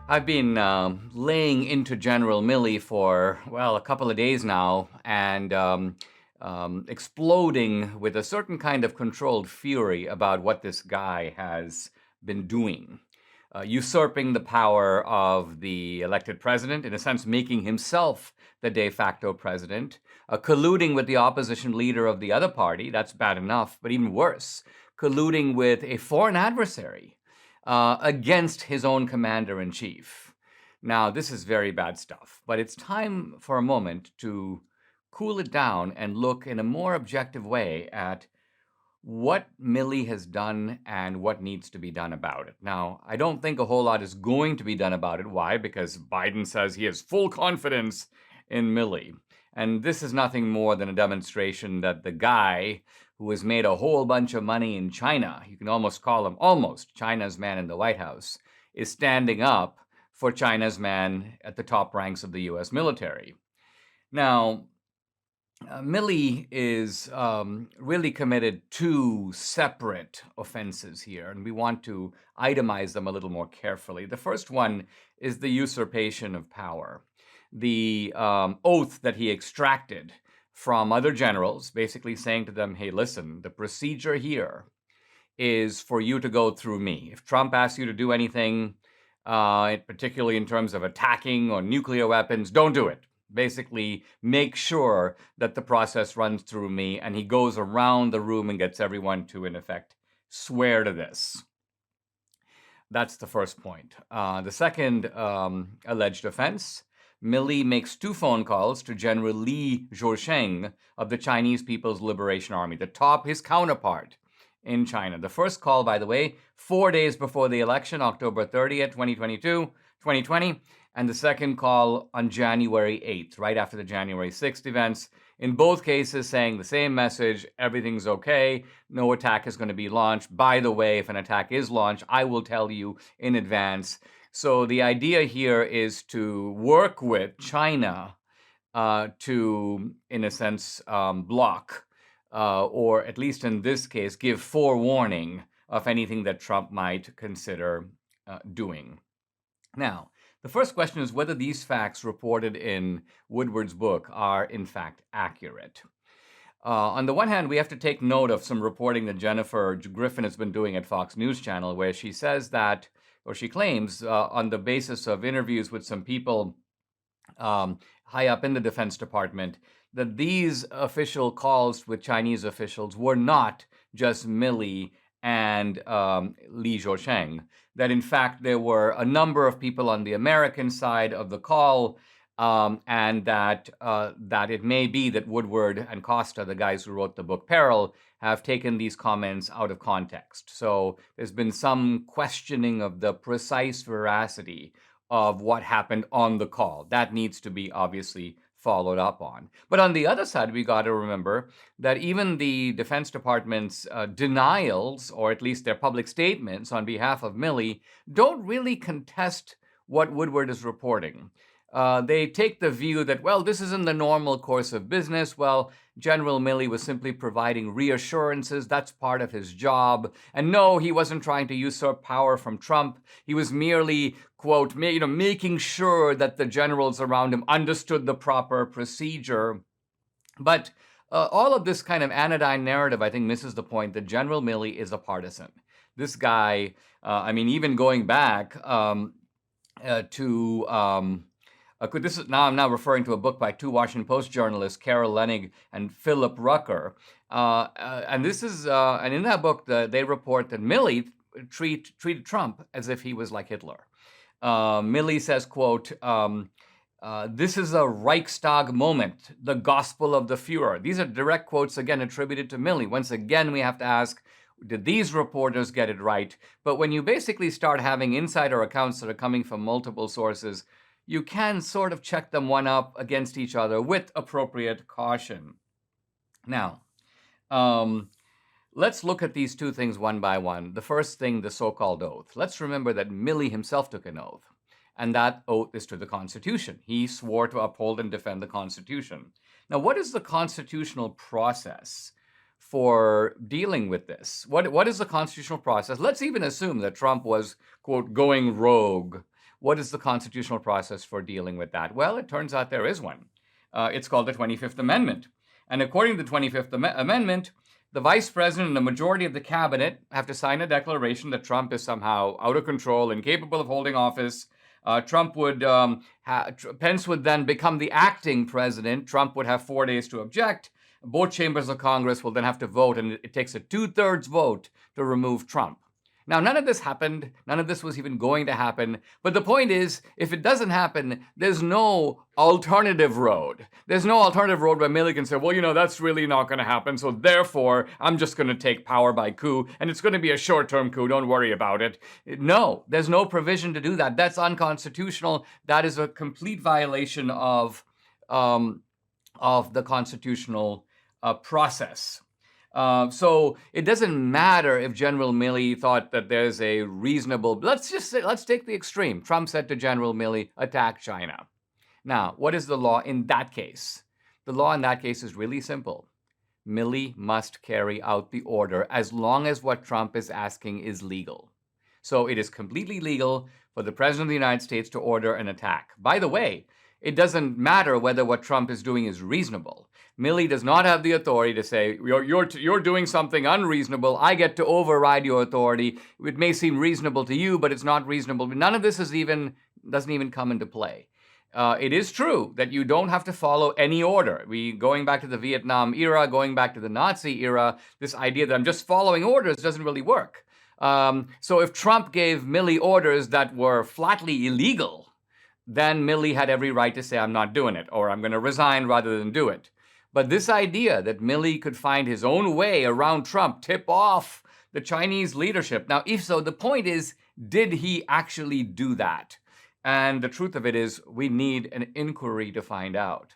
I've been laying into General Milley for, well, a couple of days now and exploding with a certain kind of controlled fury about what this guy has been doing. Usurping the power of the elected president, in a sense, making himself the de facto president, colluding with the opposition leader of the other party, that's bad enough, but even worse, colluding with a foreign adversary against his own commander in chief. Now, this is very bad stuff, but it's time for a moment to cool it down and look in a more objective way at what Milley has done and what needs to be done about it. Now, I don't think a whole lot is going to be done about it. Why? Because Biden says he has full confidence in Milley. And this is nothing more than a demonstration that the guy who has made a whole bunch of money in China, you can almost call him China's man in the White House, is standing up for China's man at the top ranks of the US military. Now, Milley is really committed two separate offenses here, and we want to itemize them a little more carefully. The first one is the usurpation of power. The oath that he extracted from other generals, basically saying to them, hey, listen, the procedure here is for you to go through me. If Trump asks you to do anything, particularly in terms of attacking or nuclear weapons, don't do it. Basically, make sure that the process runs through me, and he goes around the room and gets everyone to, in effect, swear to this. That's the first point. The second alleged offense, Milley makes two phone calls to General Li Zhosheng of the Chinese People's Liberation Army, his counterpart in China. The first call, by the way, 4 days before the election, October 30th, 2020, and the second call on January 8th, right after the January 6th events. In both cases, saying the same message, everything's okay, no attack is going to be launched. By the way, if an attack is launched, I will tell you in advance. So the idea here is to work with China to, in a sense, block, or at least in this case, give forewarning of anything that Trump might consider doing. Now, the first question is whether these facts reported in Woodward's book are, in fact, accurate. On the one hand, we have to take note of some reporting that Jennifer Griffin has been doing at Fox News Channel, where she says that, or she claims, on the basis of interviews with some people high up in the Defense Department, that these official calls with Chinese officials were not just Milley and Li Zhosheng, that in fact there were a number of people on the American side of the call, and that it may be that Woodward and Costa, the guys who wrote the book Peril, have taken these comments out of context. So there's been some questioning of the precise veracity of what happened on the call. That needs to be obviously followed up on. But on the other side, we got to remember that even the Defense Department's denials, or at least their public statements on behalf of Milley, don't really contest what Woodward is reporting. They take the view that, well, this is in the normal course of business. Well, General Milley was simply providing reassurances. That's part of his job. And no, he wasn't trying to usurp power from Trump. He was merely, quote, making sure that the generals around him understood the proper procedure. But all of this kind of anodyne narrative, I think, misses the point that General Milley is a partisan. This guy, even going back to... I'm now referring to a book by two Washington Post journalists, Carol Leonnig and Philip Rucker. And in that book, they report that Milley treated Trump as if he was like Hitler. Milley says, quote, this is a Reichstag moment, the gospel of the Fuhrer. These are direct quotes, again, attributed to Milley. Once again, we have to ask, did these reporters get it right? But when you basically start having insider accounts that are coming from multiple sources, you can sort of check them one up against each other with appropriate caution. Now, let's look at these two things one by one. The first thing, the so-called oath. Let's remember that Milley himself took an oath, and that oath is to the Constitution. He swore to uphold and defend the Constitution. Now, what is the constitutional process for dealing with this? What is the constitutional process? Let's even assume that Trump was, quote, going rogue, what is the constitutional process for dealing with that? Well, it turns out there is one. It's called the 25th Amendment. And according to the 25th Amendment, the vice president and the majority of the cabinet have to sign a declaration that Trump is somehow out of control, incapable of holding office. Pence would then become the acting president. Trump would have 4 days to object. Both chambers of Congress will then have to vote, and it takes a 2/3 vote to remove Trump. Now, none of this happened. None of this was even going to happen. But the point is, if it doesn't happen, there's no alternative road. There's no alternative road where Milley can say, well, that's really not going to happen. So therefore, I'm just going to take power by coup. And it's going to be a short-term coup. Don't worry about it. No, there's no provision to do that. That's unconstitutional. That is a complete violation of the constitutional process. So it doesn't matter if General Milley thought that there's a reasonable, let's take the extreme. Trump said to General Milley, attack China. Now, what is the law in that case? The law in that case is really simple. Milley must carry out the order as long as what Trump is asking is legal. So it is completely legal for the President of the United States to order an attack. By the way, it doesn't matter whether what Trump is doing is reasonable. Milley does not have the authority to say, you're doing something unreasonable. I get to override your authority. It may seem reasonable to you, but it's not reasonable. None of this doesn't even come into play. It is true that you don't have to follow any order. Going back to the Vietnam era, going back to the Nazi era, this idea that I'm just following orders doesn't really work. So if Trump gave Milley orders that were flatly illegal, then Milley had every right to say, I'm not doing it, or I'm going to resign rather than do it. But this idea that Milley could find his own way around Trump, tip off the Chinese leadership. Now, if so, the point is, did he actually do that? And the truth of it is, we need an inquiry to find out.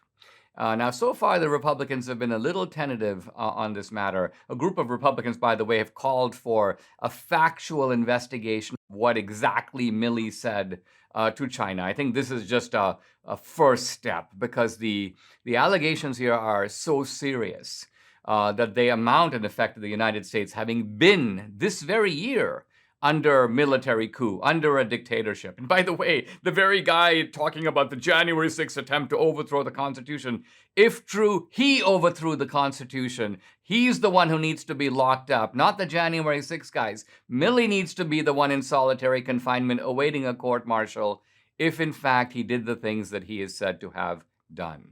Now, so far, the Republicans have been a little tentative on this matter. A group of Republicans, by the way, have called for a factual investigation of what exactly Milley said to China. I think this is just a first step, because the allegations here are so serious that they amount, in effect, to the United States having been, this very year, under military coup, under a dictatorship. And by the way, the very guy talking about the January 6th attempt to overthrow the Constitution, if true, he overthrew the Constitution. He's the one who needs to be locked up, not the January 6th guys. Milley needs to be the one in solitary confinement awaiting a court-martial if, in fact, he did the things that he is said to have done.